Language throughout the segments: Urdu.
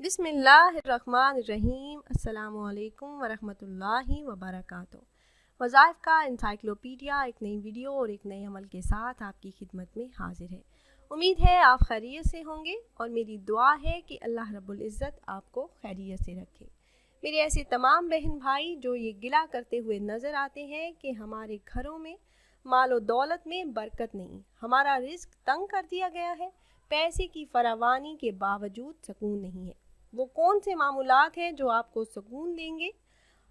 بسم اللہ الرحمن الرحیم۔ السلام علیکم ورحمۃ وبرکاتہ۔ وظائف کا انسائکلوپیڈیا ایک نئی ویڈیو اور ایک نئے عمل کے ساتھ آپ کی خدمت میں حاضر ہے۔ امید ہے آپ خیریت سے ہوں گے اور میری دعا ہے کہ اللہ رب العزت آپ کو خیریت سے رکھے۔ میرے ایسے تمام بہن بھائی جو یہ گلہ کرتے ہوئے نظر آتے ہیں کہ ہمارے گھروں میں مال و دولت میں برکت نہیں، ہمارا رزق تنگ کر دیا گیا ہے، پیسے کی فراوانی کے باوجود سکون نہیں ہے، وہ کون سے معمولات ہیں جو آپ کو سکون دیں گے؟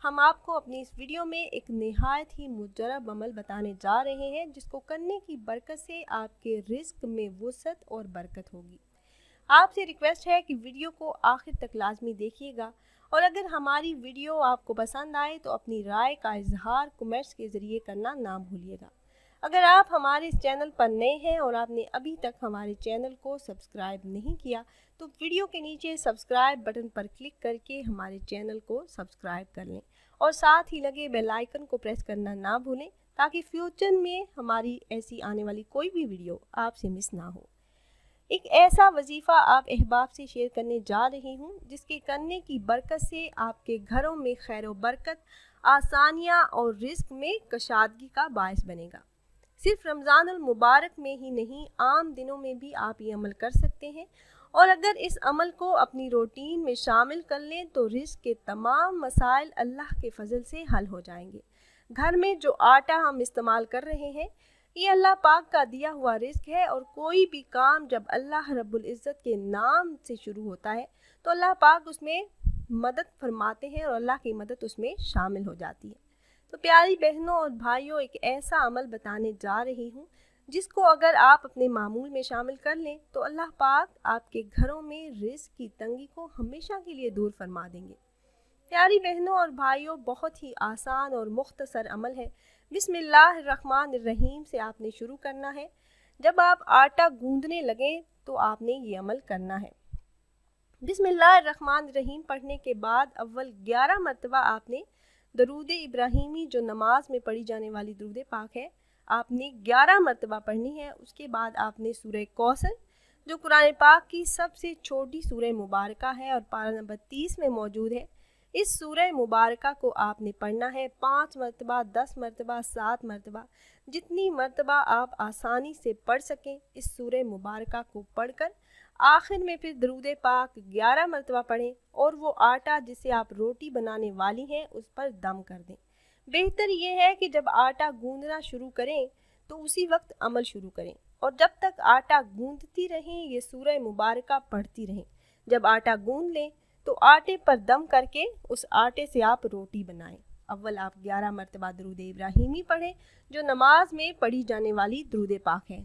ہم آپ کو اپنی اس ویڈیو میں ایک نہایت ہی مجرب عمل بتانے جا رہے ہیں جس کو کرنے کی برکت سے آپ کے رزق میں وسعت اور برکت ہوگی۔ آپ سے ریکویسٹ ہے کہ ویڈیو کو آخر تک لازمی دیکھیے گا، اور اگر ہماری ویڈیو آپ کو پسند آئے تو اپنی رائے کا اظہار کمنٹس کے ذریعے کرنا نہ بھولیے گا۔ اگر آپ ہمارے اس چینل پر نئے ہیں اور آپ نے ابھی تک ہمارے چینل کو سبسکرائب نہیں کیا تو ویڈیو کے نیچے سبسکرائب بٹن پر کلک کر کے ہمارے چینل کو سبسکرائب کر لیں اور ساتھ ہی لگے بیل آئیکن کو پریس کرنا نہ بھولیں تاکہ فیوچر میں ہماری ایسی آنے والی کوئی بھی ویڈیو آپ سے مس نہ ہو۔ ایک ایسا وظیفہ آپ احباب سے شیئر کرنے جا رہی ہوں جس کے کرنے کی برکت سے آپ کے گھروں میں خیر و برکت، آسانیاں اور رزق میں کشادگی کا باعث بنے گا۔ صرف رمضان المبارک میں ہی نہیں، عام دنوں میں بھی آپ یہ عمل کر سکتے ہیں، اور اگر اس عمل کو اپنی روٹین میں شامل کر لیں تو رزق کے تمام مسائل اللہ کے فضل سے حل ہو جائیں گے۔ گھر میں جو آٹا ہم استعمال کر رہے ہیں یہ اللہ پاک کا دیا ہوا رزق ہے، اور کوئی بھی کام جب اللہ رب العزت کے نام سے شروع ہوتا ہے تو اللہ پاک اس میں مدد فرماتے ہیں اور اللہ کی مدد اس میں شامل ہو جاتی ہے۔ تو پیاری بہنوں اور بھائیوں، ایک ایسا عمل بتانے جا رہی ہوں جس کو اگر آپ اپنے معمول میں شامل کر لیں تو اللہ پاک آپ کے گھروں میں رزق کی تنگی کو ہمیشہ کے لیے دور فرما دیں گے۔ پیاری بہنوں اور بھائیوں، بہت ہی آسان اور مختصر عمل ہے۔ بسم اللہ الرحمن الرحیم سے آپ نے شروع کرنا ہے۔ جب آپ آٹا گوندنے لگیں تو آپ نے یہ عمل کرنا ہے۔ بسم اللہ الرحمن الرحیم پڑھنے کے بعد اول 11 مرتبہ آپ نے درود ابراہیمی جو نماز میں پڑھی جانے والی درود پاک ہے آپ نے 11 مرتبہ پڑھنی ہے۔ اس کے بعد آپ نے سورہ کوثر جو قرآن پاک کی سب سے چھوٹی سورہ مبارکہ ہے اور پارہ نمبر 30 میں موجود ہے، اس سورہ مبارکہ کو آپ نے پڑھنا ہے 5 مرتبہ، 10 مرتبہ، 7 مرتبہ، جتنی مرتبہ آپ آسانی سے پڑھ سکیں۔ اس سورہ مبارکہ کو پڑھ کر آخر میں پھر درود پاک 11 مرتبہ پڑھیں اور وہ آٹا جسے آپ روٹی بنانے والی ہیں اس پر دم کر دیں۔ بہتر یہ ہے کہ جب آٹا گوندنا شروع کریں تو اسی وقت عمل شروع کریں، اور جب تک آٹا گوندتی رہیں یہ سورہ مبارکہ پڑھتی رہیں۔ جب آٹا گوند لیں تو آٹے پر دم کر کے اس آٹے سے آپ روٹی بنائیں۔ اول آپ 11 مرتبہ درود ابراہیمی پڑھیں جو نماز میں پڑھی جانے والی درود پاک ہے،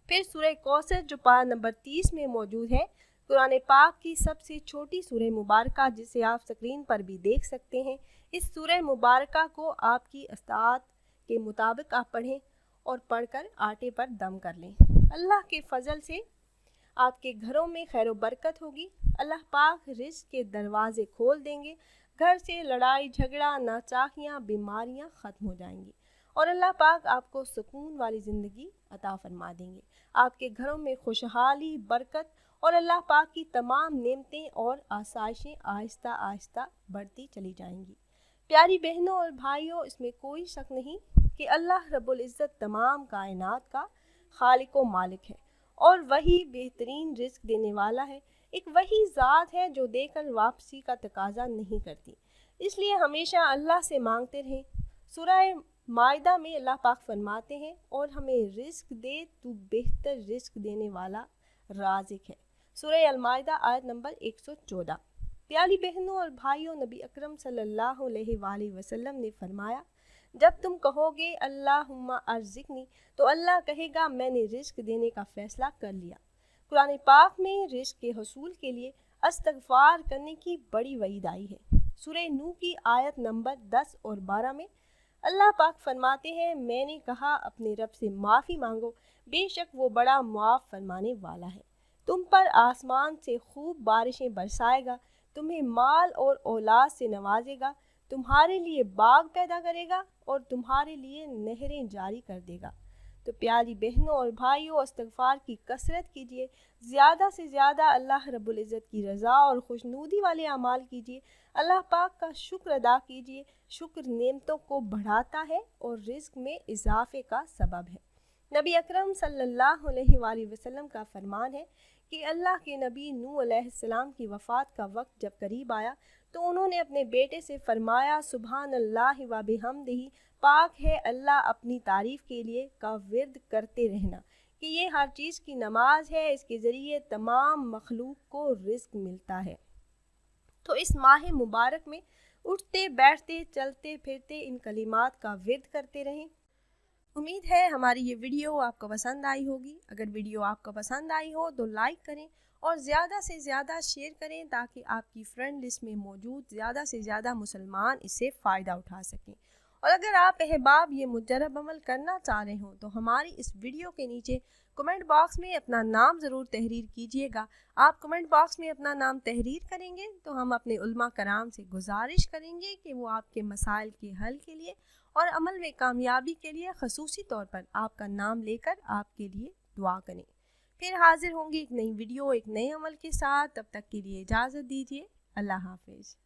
پھر سورہ کوثر جو پارہ نمبر 30 میں موجود ہے، قرآن پاک کی سب سے چھوٹی سورہ مبارکہ جسے آپ اسکرین پر بھی دیکھ سکتے ہیں۔ اس سورہ مبارکہ کو آپ کی استطاعت کے مطابق آپ پڑھیں اور پڑھ کر آٹے پر دم کر لیں۔ اللہ کے فضل سے آپ کے گھروں میں خیر و برکت ہوگی، اللہ پاک رزق کے دروازے کھول دیں گے، گھر سے لڑائی جھگڑا، ناچاکیاں، بیماریاں ختم ہو جائیں گی، اور اللہ پاک آپ کو سکون والی زندگی عطا فرما دیں گے۔ آپ کے گھروں میں خوشحالی، برکت اور اللہ پاک کی تمام نعمتیں اور آسائشیں آہستہ آہستہ بڑھتی چلی جائیں گی۔ پیاری بہنوں اور بھائیوں، اس میں کوئی شک نہیں کہ اللہ رب العزت تمام کائنات کا خالق و مالک ہے، اور وہی بہترین رزق دینے والا ہے۔ ایک وہی ذات ہے جو دے کر واپسی کا تقاضا نہیں کرتی، اس لیے ہمیشہ اللہ سے مانگتے رہیں۔ سورہ مائدہ میں اللہ پاک فرماتے ہیں، اور ہمیں رزق دے تو بہتر رزق دینے والا رازق ہے۔ سورہ المائدہ آیت نمبر 114۔ پیاری بہنوں اور بھائیوں، نبی اکرم صلی اللہ علیہ وآلہ وسلم نے فرمایا، جب تم کہو گے اللہم ارزقنی تو اللہ کہے گا میں نے رزق دینے کا فیصلہ کر لیا۔ قرآن پاک میں رزق کے حصول کے لیے استغفار کرنے کی بڑی وعید آئی ہے۔ سورہ نوح کی آیت نمبر 10 اور 12 میں اللہ پاک فرماتے ہیں، میں نے کہا اپنے رب سے معافی مانگو، بے شک وہ بڑا معاف فرمانے والا ہے۔ تم پر آسمان سے خوب بارشیں برسائے گا، تمہیں مال اور اولاد سے نوازے گا، تمہارے لیے باغ پیدا کرے گا اور تمہارے لیے نہریں جاری کر دے گا، تو پیاری بہنوں اور بھائیوں استغفار کی کثرت کیجیے، زیادہ سے زیادہ اللہ رب العزت کی رضا اور خوشنودی والے اعمال کیجیے، اللہ پاک کا شکر ادا کیجیے۔ شکر نعمتوں کو بڑھاتا ہے اور رزق میں اضافے کا سبب ہے۔ نبی اکرم صلی اللہ علیہ وآلہ وسلم کا فرمان ہے کہ اللہ کے نبی نوح علیہ السلام کی وفات کا وقت جب قریب آیا تو انہوں نے اپنے بیٹے سے فرمایا، سبحان اللہ و بحمدہ، پاک ہے اللہ اپنی تعریف کے لیے، کا ورد کرتے رہنا، کہ یہ ہر چیز کی نماز ہے، اس کے ذریعے تمام مخلوق کو رزق ملتا ہے۔ تو اس ماہ مبارک میں اٹھتے بیٹھتے چلتے پھرتے ان کلمات کا ورد کرتے رہیں۔ امید ہے ہماری یہ ویڈیو آپ کو پسند آئی ہوگی۔ اگر ویڈیو آپ کو پسند آئی ہو تو لائک کریں اور زیادہ سے زیادہ شیئر کریں تاکہ آپ کی فرینڈ لسٹ میں موجود زیادہ سے زیادہ مسلمان اس سے فائدہ اٹھا سکیں۔ اور اگر آپ احباب یہ مجرب عمل کرنا چاہ رہے ہوں تو ہماری اس ویڈیو کے نیچے کمنٹ باکس میں اپنا نام ضرور تحریر کیجیے گا۔ آپ کمنٹ باکس میں اپنا نام تحریر کریں گے تو ہم اپنے علماء کرام سے گزارش کریں گے کہ وہ آپ کے مسائل کے حل کے لیے اور عمل میں کامیابی کے لیے خصوصی طور پر آپ کا نام لے کر آپ کے لیے دعا کریں۔ پھر حاضر ہوں گی ایک نئی ویڈیو ایک نئے عمل کے ساتھ، تب تک کے لیے اجازت دیجیے۔ اللہ حافظ۔